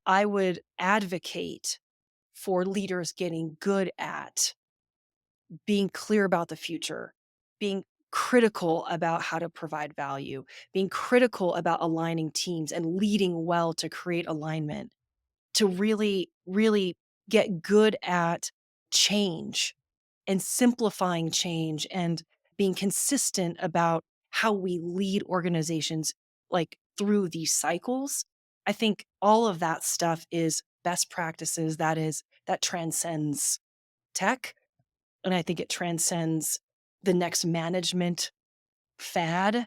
I would advocate for leaders getting good at being clear about the future, being critical about how to provide value, being critical about aligning teams and leading well to create alignment, to really, really get good at change and simplifying change and being consistent about how we lead organizations like through these cycles. I think all of that stuff is best practices that transcends tech, and I think it transcends the next management fad.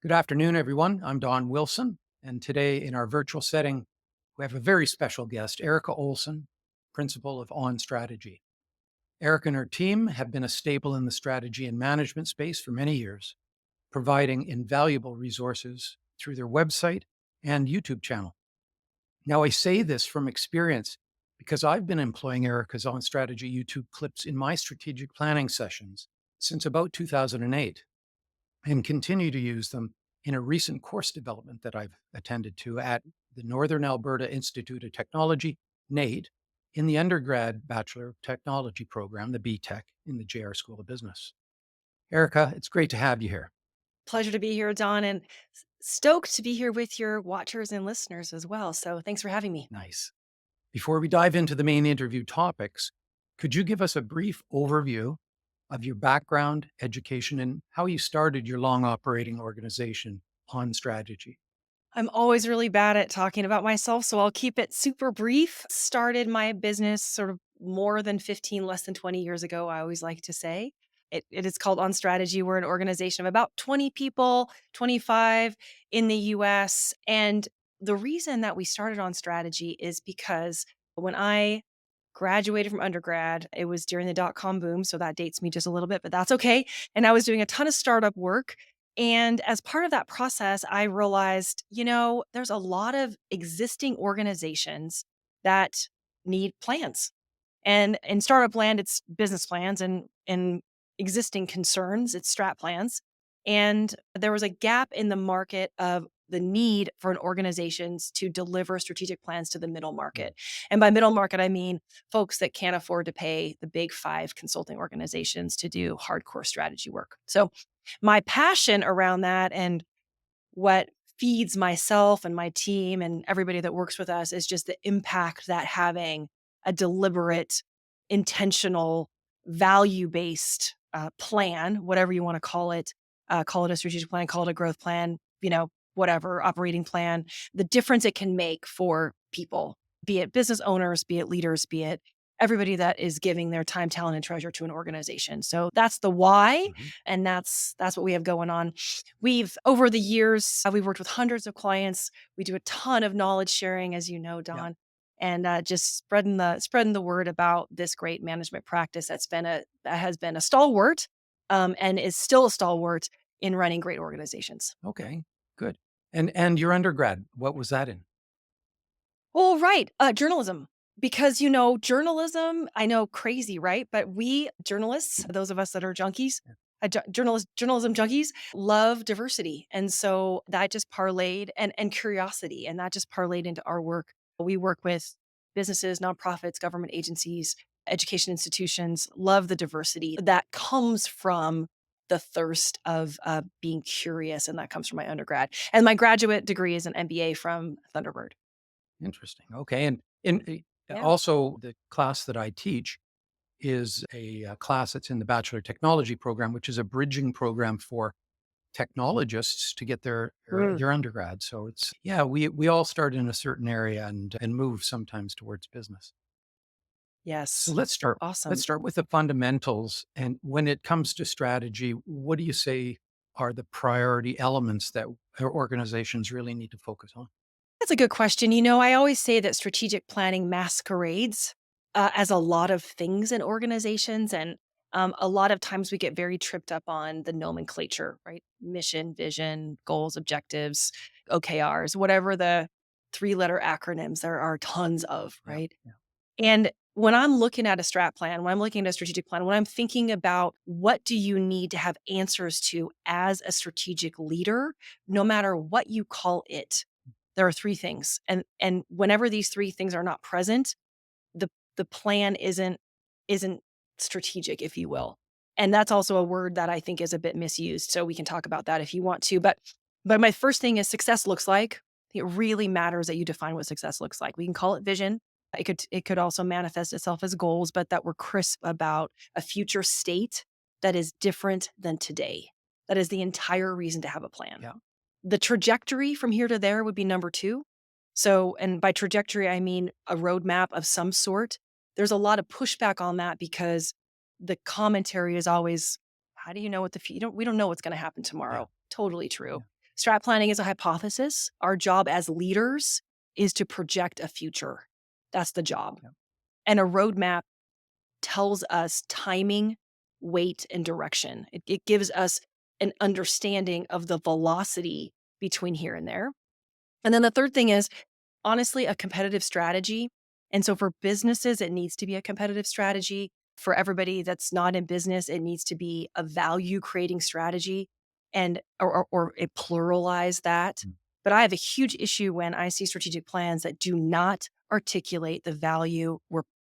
Good afternoon, everyone. I'm Don Wilson, and today in our virtual setting, we have a very special guest, Erica Olsen, principal of OnStrategy. Erica and her team have been a staple in the strategy and management space for many years, providing invaluable resources through their website and YouTube channel. Now, I say this from experience because I've been employing Erica's OnStrategy YouTube clips in my strategic planning sessions since about 2008 and continue to use them in a recent course development that I've attended to at the Northern Alberta Institute of Technology, NAIT, in the undergrad Bachelor of Technology program, the BTech, in the JR School of Business. Erica, it's great to have you here. Pleasure to be here, Don, and stoked to be here with your watchers and listeners as well. So thanks for having me. Nice. Before we dive into the main interview topics, could you give us a brief overview of your background, education, and how you started your long operating organization OnStrategy? I'm always really bad at talking about myself, so I'll keep it super brief. Started my business sort of more than 15, less than 20 years ago, I always like to say. It is called On Strategy. We're an organization of about 20 people, 25 in the US. And the reason that we started On Strategy is because when I graduated from undergrad, it was during the dot-com boom, so that dates me just a little bit, but that's okay. And I was doing a ton of startup work, and as part of that process, I realized, there's a lot of existing organizations that need plans. And in startup land, it's business plans, and in existing concerns, it's strat plans. And there was a gap in the market of the need for an organizations to deliver strategic plans to the middle market. And by middle market, I mean folks that can't afford to pay the big five consulting organizations to do hardcore strategy work. So my passion around that and what feeds myself and my team and everybody that works with us is just the impact that having a deliberate, intentional, value-based plan, whatever you want to call it a strategic plan, call it a growth plan, whatever, operating plan, the difference it can make for people, be it business owners, be it leaders, be it everybody that is giving their time, talent, and treasure to an organization. So that's the why, Mhm. and that's what we have going on. We've over the years, we've worked with hundreds of clients. We do a ton of knowledge sharing, as you know, Yeah. Don, and just spreading the word about this great management practice that has been a stalwart, and is still a stalwart in running great organizations. Okay, good. And your undergrad, what was that in? Well, right. Journalism. Because, journalism, I know crazy, right? But we journalists, those of us that are junkies, journalism junkies, love diversity. And so that just parlayed and curiosity, and that just parlayed into our work. We work with businesses, nonprofits, government agencies, education institutions, love the diversity that comes from the thirst of being curious. And that comes from my undergrad. And my graduate degree is an MBA from Thunderbird. Interesting. Okay. And Yeah. also, the class that I teach is a class that's in the Bachelor of Technology program, which is a bridging program for technologists to get their undergrad. So it's, yeah, we all start in a certain area and move sometimes towards business. So Yes. let's Awesome. start with the fundamentals. And when it comes to strategy, what do you say are the priority elements that our organizations really need to focus on? That's a good question. I always say that strategic planning masquerades as a lot of things in organizations. And a lot of times we get very tripped up on the nomenclature, right? Mission, vision, goals, objectives, OKRs, whatever the three-letter acronyms there are tons of, Yeah. right? Yeah. And when I'm looking at a strat plan, when I'm looking at a strategic plan, when I'm thinking about what do you need to have answers to as a strategic leader, no matter what you call it, there are three things. And whenever these three things are not present, the the plan isn't strategic, if you will. And that's also a word that I think is a bit misused. So we can talk about that if you want to. But my first thing is success looks like. It really matters that you define what success looks like. We can call it vision. It could also manifest itself as goals, but that we're crisp about a future state that is different than today. That is the entire reason to have a plan. Yeah. The trajectory from here to there would be number 2. So, and by trajectory, I mean a roadmap of some sort. There's a lot of pushback on that because the commentary is always, how do you know what we don't know what's going to happen Yeah. tomorrow. Totally Yeah. true. Strat planning is a hypothesis. Our job as leaders is to project a future. That's the job. Yeah. And a roadmap tells us timing, weight, and direction. It gives us an understanding of the velocity between here and there. And then the third thing is honestly a competitive strategy. And so for businesses, it needs to be a competitive strategy. For everybody that's not in business, it needs to be a value creating strategy and or it pluralize that. Mm. But I have a huge issue when I see strategic plans that do not articulate the value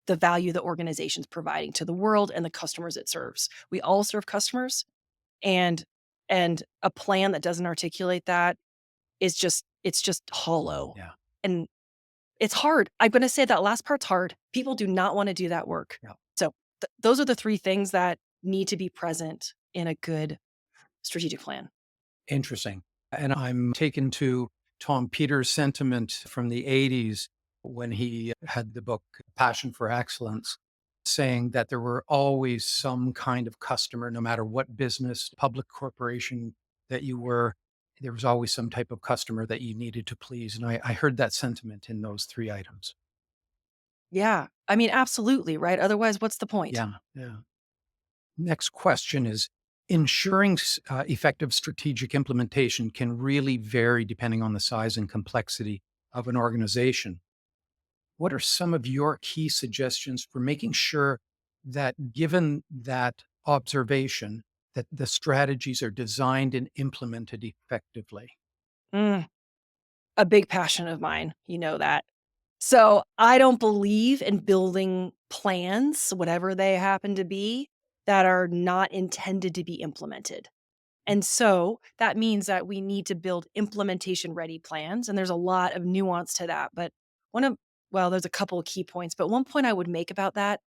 the organization's providing to the world and the customers it serves. We all serve customers, and and a plan that doesn't articulate that is just hollow. Yeah. And it's hard. I'm gonna say that last part's hard. People do not wanna do that work. Yeah. So, those are the 3 things that need to be present in a good strategic plan. Interesting. And I'm taken to Tom Peters' sentiment from the 80s when he had the book Passion for Excellence, saying that there were always some kind of customer, no matter what business, public corporation that you were, there was always some type of customer that you needed to please. And I heard that sentiment in those three items. Yeah. I mean, absolutely, right? Otherwise, what's the point? Yeah. Yeah. Next question is ensuring effective strategic implementation can really vary depending on the size and complexity of an organization. What are some of your key suggestions for making sure that, given that observation, that the strategies are designed and implemented effectively? Mm, a big passion of mine, you know that. So, I don't believe in building plans, whatever they happen to be, that are not intended to be implemented. And so that means that we need to build implementation ready plans. And there's a lot of nuance to that. But one of, well, there's a couple of key points, but one point I would make about that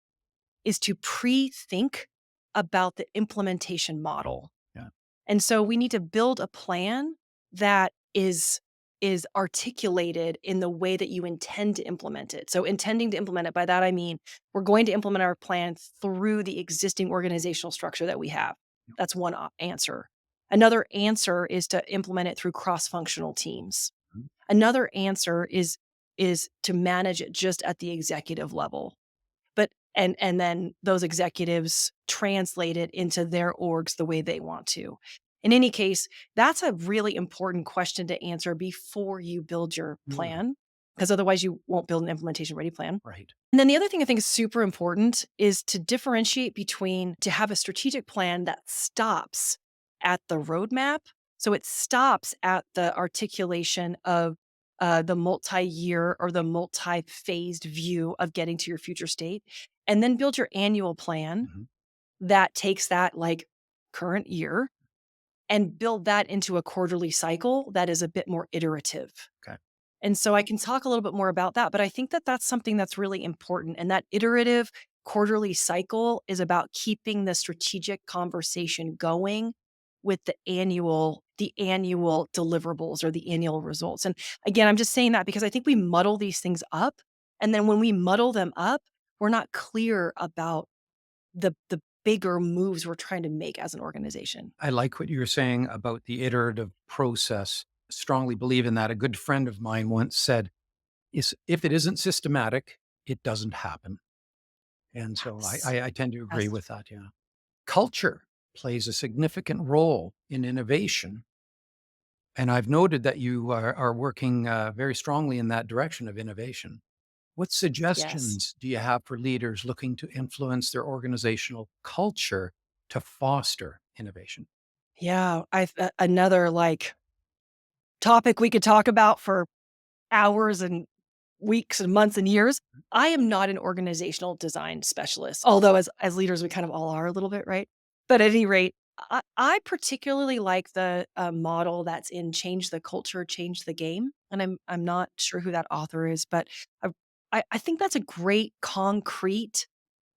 is to pre think about the implementation model. Yeah. And so we need to build a plan that is articulated in the way that you intend to implement it. So intending to implement it, by that I mean we're going to implement our plan through the existing organizational structure that we have. That's one answer. Another answer is to implement it through cross-functional teams. Mhm. Another answer is to manage it just at the executive level. But and then those executives translate it into their orgs the way they want to. In any case, that's a really important question to answer before you build your Mm. plan, because otherwise you won't build an implementation ready plan. Right. And then the other thing I think is super important is to differentiate between to have a strategic plan that stops at the roadmap. So it stops at the articulation of the multi-year or the multi-phased view of getting to your future state, and then build your annual plan Mhm. that takes that like current year and build that into a quarterly cycle that is a bit more iterative. Okay. And so I can talk a little bit more about that, but I think that that's something that's really important. And that iterative quarterly cycle is about keeping the strategic conversation going with the annual deliverables or the annual results. And again, I'm just saying that because I think we muddle these things up. And then when we muddle them up, we're not clear about the bigger moves we're trying to make as an organization. I like what you were saying about the iterative process. Strongly believe in that. A good friend of mine once said, is if it isn't systematic, it doesn't happen. And so Yes. I tend to agree Yes. with that. Yeah. Culture plays a significant role in innovation. And I've noted that you are working very strongly in that direction of innovation. What Yes. suggestions do you have for leaders looking to influence their organizational culture to foster innovation? Yeah, another, like, topic we could talk about for hours and weeks and months and years. I am not an organizational design specialist, although as leaders, we kind of all are a little bit, right? But at any rate, I particularly like the model that's in Change the Culture, Change the Game. And I'm not sure who that author is, but I, I think that's a great concrete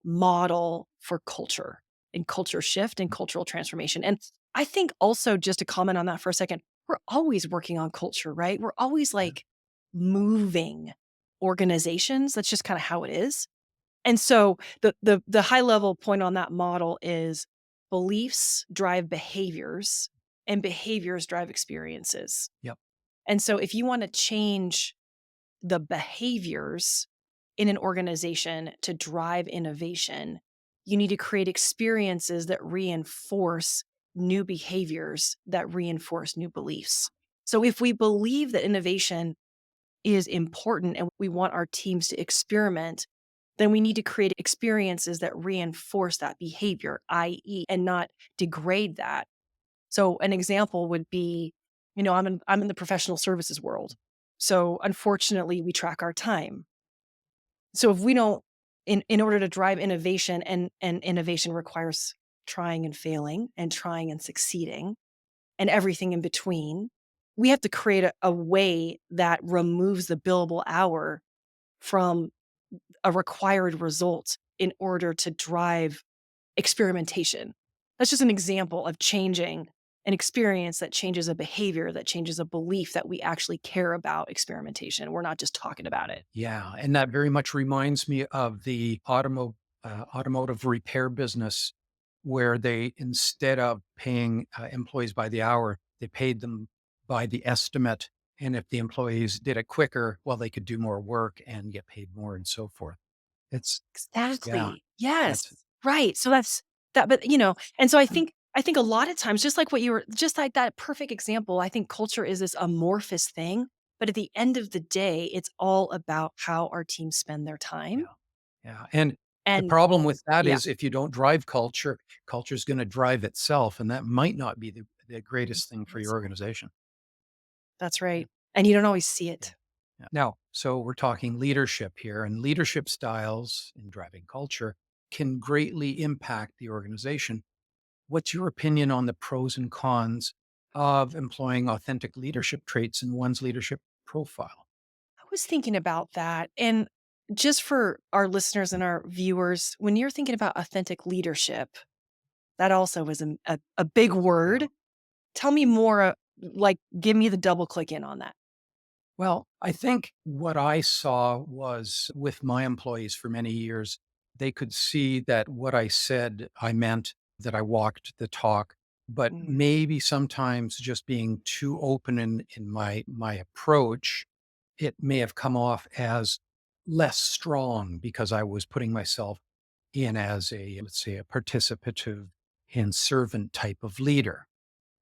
model for culture and culture shift and cultural transformation. And I think also just to comment on that for a second, we're always working on culture, right? We're always Yeah. like moving organizations. That's just kind of how it is. And so the high level point on that model is beliefs drive behaviors and behaviors drive experiences. Yep. And so if you want to change the behaviors in an organization to drive innovation, you need to create experiences that reinforce new behaviors that reinforce new beliefs. So if we believe that innovation is important and we want our teams to experiment, then we need to create experiences that reinforce that behavior, i.e., and not degrade that. So an example would be, I'm in the professional services world. So unfortunately, we track our time. So if we don't in order to drive innovation and innovation requires trying and failing and trying and succeeding and everything in between, we have to create a way that removes the billable hour from a required result in order to drive experimentation. That's just an example of changing an experience that changes a behavior, that changes a belief that we actually care about experimentation. We're not just talking about it. Yeah, and that very much reminds me of the automotive repair business, where they, instead of paying employees by the hour, they paid them by the estimate. And if the employees did it quicker, well, they could do more work and get paid more, and so forth. It's yeah, Exactly. Yes. that's Right. So that's that, but and so I think a lot of times, just like what you were just like that perfect example, I think culture is this amorphous thing, but at the end of the day, it's all about how our teams spend their time. yeah, yeah. And the And problem with that yeah, is, if you don't drive culture, culture's going to drive itself, and that might not be the greatest thing for your that's organization. that's Yeah. right. And you don't always see Yeah. it. Yeah. Now, so we're talking leadership here, and leadership styles in driving culture can greatly impact the organization. What's your opinion on the pros and cons of employing authentic leadership traits in one's leadership profile? I was thinking about that. And just for our listeners and our viewers, when you're thinking about authentic leadership, that also is a big Yeah. word. Tell me more, like, give me the double click in on that. Well, I think what I saw was, with my employees for many years, they could see that what I said, I meant, that I walked the talk, but Mm. maybe sometimes just being too open in my approach, it may have come off as less strong because I was putting myself in as a, let's say, a participative and servant type of leader.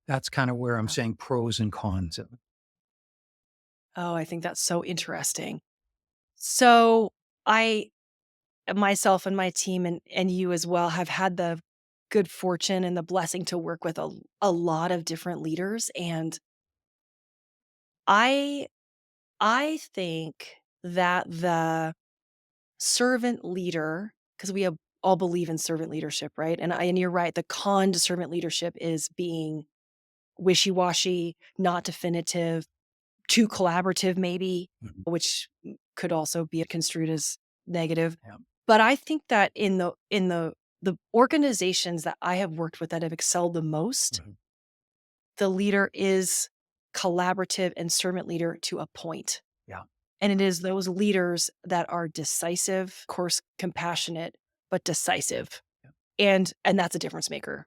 That's kind of where I'm Uh, saying pros and cons of it. Oh, I think that's so interesting. So I myself and my team and you as well have had the good fortune and the blessing to work with a lot of different leaders. And I I think that the servant leader, because we all believe in servant leadership, right? And you're right, the con to servant leadership is being wishy-washy, not definitive, too collaborative maybe, Mhm. which could also be construed as negative. Yeah. But I think that in the organizations that I have worked with that have excelled the most, Mhm. the leader is collaborative and servant leader to a point. Yeah. And it is those leaders that are decisive, of course, compassionate, but decisive. Yeah. And that's a difference maker.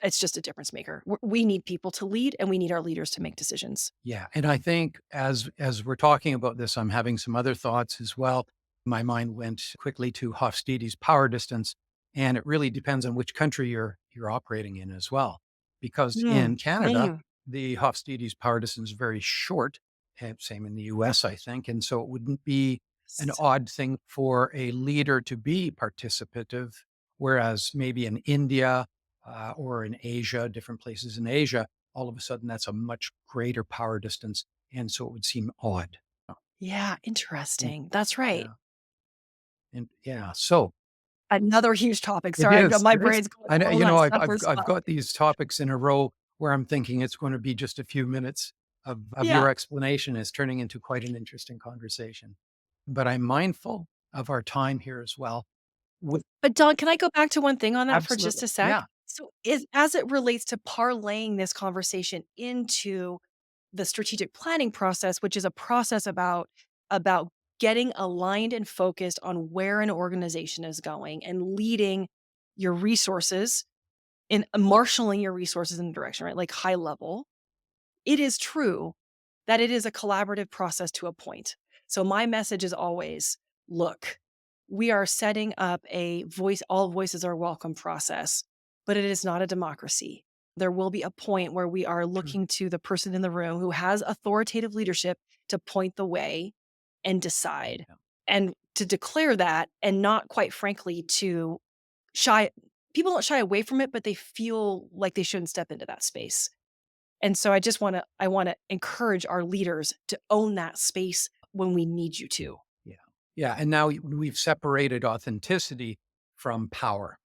It's just a difference maker. We need people to lead, and we need our leaders to make decisions. Yeah, and I think as we're talking about this, I'm having some other thoughts as well. My mind went quickly to Hofstede's power distance, and it really depends on which country you're operating in as well. Because in Mm, Canada, mm. the Hofstede's power distance is very short, and same in the US, I think. And so it wouldn't be an S odd thing for a leader to be participative, whereas maybe in India or in Asia, different places in Asia, all of a sudden that's a much greater power distance, and so it would seem odd. Yeah, And interesting. That's right. yeah, and yeah, so Another huge topic. it Sorry, is, my it is. brain's going I know, all that I've separate I've spot. got these topics in a row where I'm thinking it's going to be just a few minutes of Yeah. your explanation is turning into quite an interesting conversation. But I'm mindful of our time here as well. With But Don, can I go back to one thing on that for just absolutely, a sec? yeah, So is as it relates to parlaying this conversation into the strategic planning process, which is a process about getting aligned and focused on where an organization is going and leading your resources in marshaling your resources in a direction, right? Like high level. It is true that it is a collaborative process to a point. So my message is always, look, we are setting up a voice, all voices are welcome process, but it is not a democracy. There will be a point where we are true, looking to the person in the room who has authoritative leadership to point the way and decide yeah, and to declare that, and not quite frankly to shy. People don't shy away from it, but they feel like they shouldn't step into that space. And so I wanna encourage our leaders to own that space when we need you to. yeah, yeah. And now we've separated authenticity from power.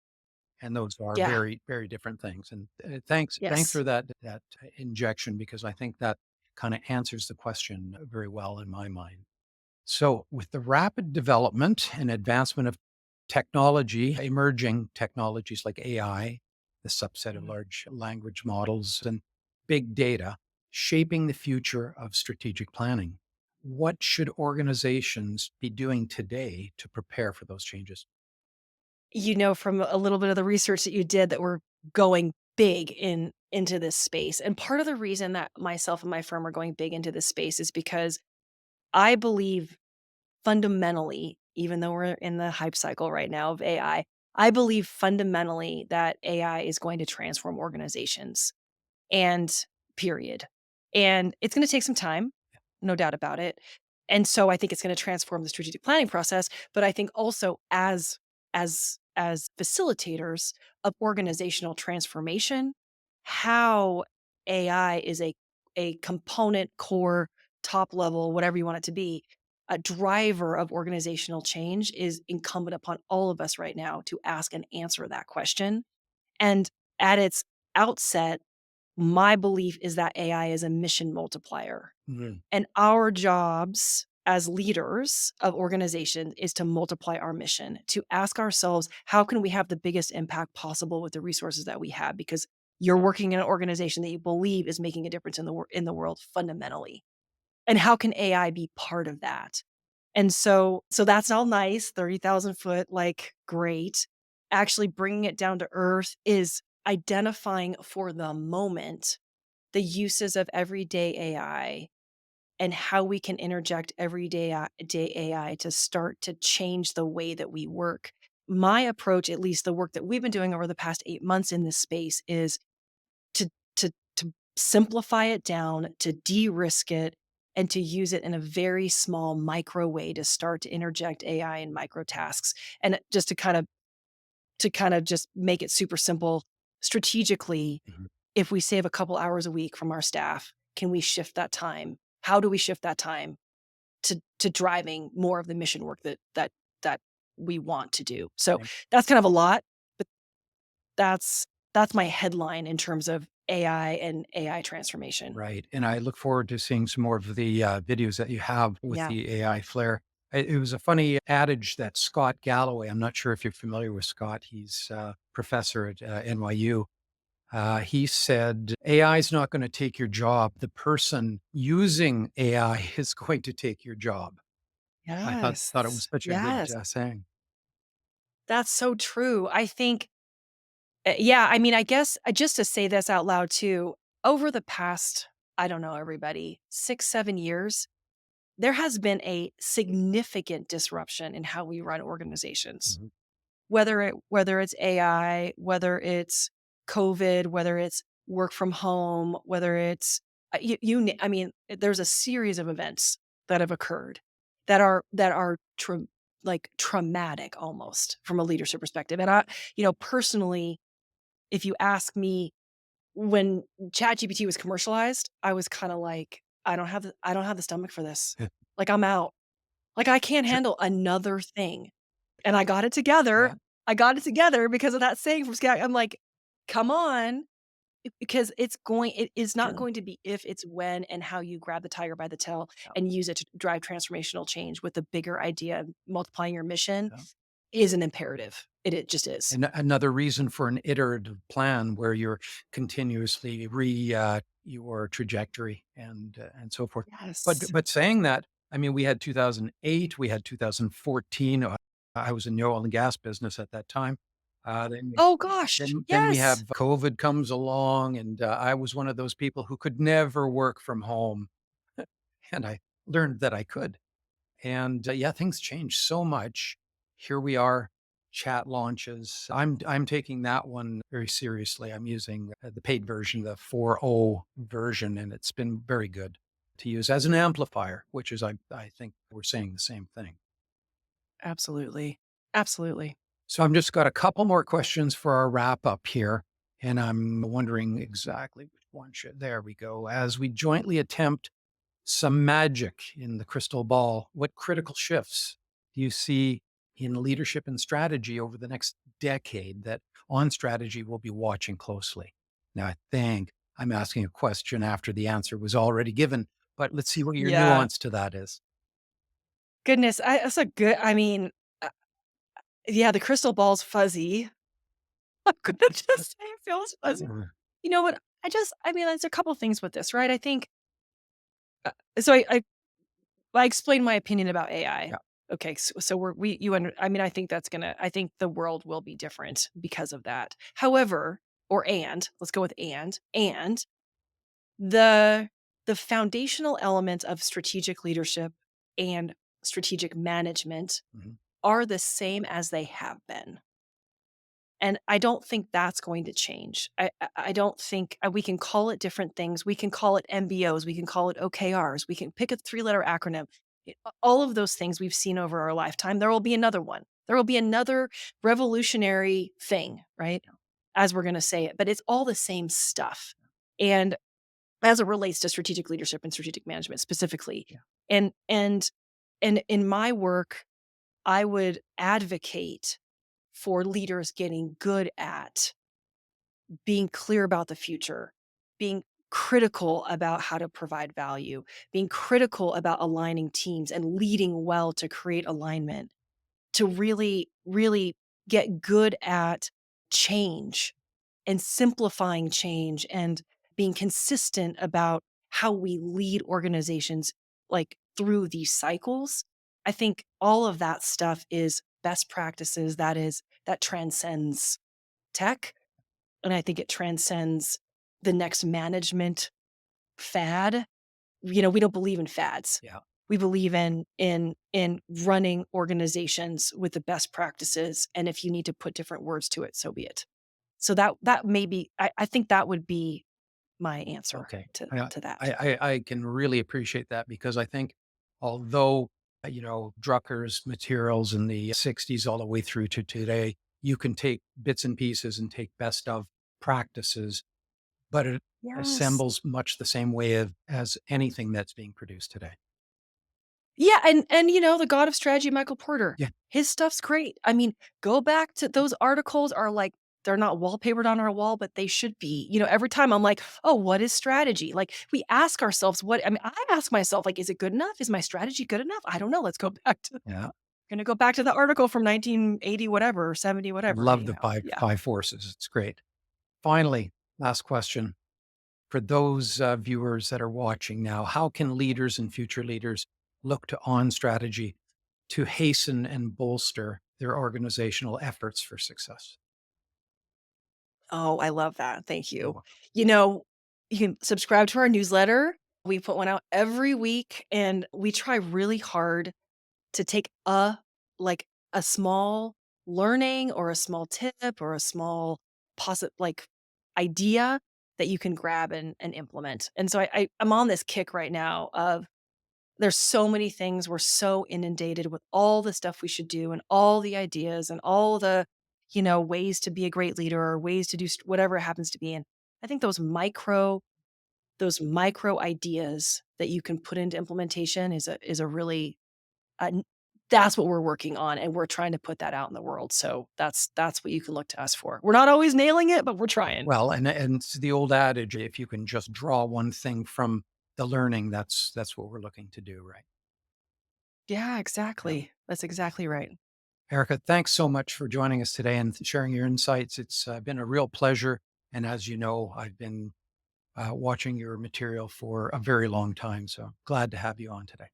And those are Yeah. very, very different things. And thanks Yes. for that injection because I think that kind of answers the question very well in my mind. So, with the rapid development and advancement of technology, emerging technologies like AI, the subset of Mhm. large language models, and big data shaping the future of strategic planning, what should organizations be doing today to prepare for those changes? You know, from a little bit of the research that you did that we're going big into this space. And part of the reason that myself and my firm are going big into this space is because I believe fundamentally, even though we're in the hype cycle right now of I believe fundamentally that AI is going to transform organizations. And period. And it's gonna take some time, no doubt about it. And so I think it's gonna transform the strategic planning process, but I think also as facilitators of organizational transformation, how AI is a component, core, top level, whatever you want it to be, a driver of organizational change is incumbent upon all of us right now to ask and answer that question. And at its outset, my belief is that AI is a mission multiplier, Mhm. and our jobs as leaders of organizations is to multiply our mission, to ask ourselves, how can we have the biggest impact possible with the resources that we have? Because you're working in an organization that you believe is making a difference in the world fundamentally. And how can AI be part of that? And so that's all nice, 30,000 foot, like, great. Actually bringing it down to earth is identifying for the moment the uses of everyday AI and how we can interject day AI to start to change the way that we work. My approach, at least the work that we've been doing over the past 8 months in this space, is to simplify it down, to de-risk it, and to use it in a very small micro way to start to interject AI in micro tasks. And just to kind of just make it super simple, strategically, Mhm. if we save a couple hours a week from our staff, can we shift that time? How do we shift that time to driving more of the mission work that we want to do? So Thank that's kind of a lot, but that's that's my headline in terms of AI and AI transformation. Right, and I look forward to seeing some more of the, videos that you have with Yeah. the AI flair. It was a funny adage that Scott Galloway, I'm not sure if you're familiar with Scott, he's a professor at, NYU. He said, "AI is not gonna take your job, the person using AI is going to take your job." I thought it was Yes. such a good, Yes. saying. That's so true. I think, yeah, I mean, I guess, just to say this out loud too, over the past, I don't know, everybody, 6, 7 years, there has been a significant disruption in how we run organizations. Mhm, Whether it's AI, whether it's COVID, whether it's work from home, whether it's I mean, there's a series of events that have occurred that are like traumatic almost from a leadership perspective. And personally, if you ask me, when ChatGPT was commercialized, I was kind of like, I don't have the stomach for this. Like, I'm out. Like, I can't Sure. handle another thing. And I got it together. Yeah. I got it together because of that saying from Scott. I'm like, "Come on." Because it is not Sure. going to be if, it's when and how you grab the tiger by the tail Yeah. and use it to drive transformational change with the bigger idea of multiplying your mission Yeah. is an imperative. It just is. And another reason for an iterative plan where you're continuously your trajectory and so forth. Yes. But saying that, I mean, we had 2008, we had 2014. I was in the oil and gas business at that time. Then Oh gosh, then we have yes. COVID comes along, and I was one of those people who could never work from home, and I learned that I could. And, yeah, things change so much. Here we are, chat launches. I'm taking that one very seriously. I'm using, the paid version, the 4.0 version, and it's been very good to use as an amplifier, which is I think we're saying the same thing. Absolutely. Absolutely. So I'm just got a couple more questions for our wrap up here, and I'm wondering exactly which one should there we go. As we jointly attempt some magic in the crystal ball, what critical shifts do you see in leadership and strategy over the next decade that On Strategy will be watching closely? Now, I think I'm asking a question after the answer was already given, but let's see what your Yeah. nuance to that is. Goodness, that's a good I mean, uh, yeah, the crystal ball's fuzzy. I'm gonna just say it feels fuzzy. Mhm. You know what? I mean, there's a couple things with this, right? I think, so I explained my opinion about AI. Yeah. Okay, so we you under I mean, I think the world will be different because of that. However, let's go with and the the foundational elements of strategic leadership and strategic management Mhm. are the same as they have been. And I don't think that's going to change. I don't think we can call it different things. We can call it MBOs. We can call it OKRs. We can pick a three-letter acronym. All of those things we've seen over our lifetime. There will be another one. There will be another revolutionary thing, right? As we're going to say it, but it's all the same stuff. And as it relates to strategic leadership and strategic management specifically, Yeah. and and and in my work, I would advocate for leaders getting good at being clear about the future, being critical about how to provide value, being critical about aligning teams and leading well to create alignment, to really, really get good at change and simplifying change and being consistent about how we lead organizations like through these cycles. I think all of that stuff is best practices that transcends tech, and I think it transcends the next management fad. You know, we don't believe in fads. Yeah. We believe in running organizations with the best practices, and if you need to put different words to it, so be it. So that may be I think that would be my answer Okay. to that. I can really appreciate that because I think although, Drucker's materials in the 60s all the way through to today, you can take bits and pieces and take best of practices, but it Yes. assembles much the same way as anything that's being produced today. Yeah, and the god of strategy, Michael Porter, Yeah. his stuff's great. I mean, go back to those articles are like they're not wallpapered on our wall, but they should be. Every time I'm like, "Oh, what is strategy?" Like, we ask ourselves I ask myself, like, "Is it good enough? Is my strategy good enough?" I don't know. Let's go back to Yeah. gonna go back to the article from 1980 whatever, or 70 whatever, Love the anyhow. Yeah. five forces. It's great. Finally, last question. For those viewers that are watching now, how can leaders and future leaders look to On Strategy to hasten and bolster their organizational efforts for success? Oh, I love that. Thank You're you. welcome. You know, you can subscribe to our newsletter. We put one out every week, and we try really hard to take like, a small learning or a small tip or a small idea that you can grab and implement. And so I'm on this kick right now of there's so many things. We're so inundated with all the stuff we should do and all the ideas and all the, ways to be a great leader or ways to do whatever it happens to be. And I think those micro those micro ideas that you can put into implementation is a really n that's what we're working on, and we're trying to put that out in the world, so that's what you can look to us for. We're not always nailing it, but we're trying. Well, and it's the old adage, if you can just draw one thing from the learning, that's what we're looking to do, right? Yeah, Yeah. exactly. That's exactly right. Erica, thanks so much for joining us today and sharing your insights. It's been a real pleasure. And as you know, I've been watching your material for a very long time. So glad to have you on today.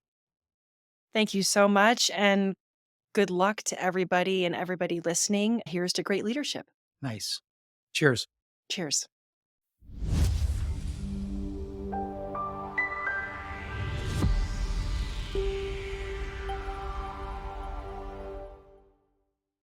Thank you so much, and good luck to everybody and everybody listening. Here's to great leadership. Nice. Cheers. Cheers.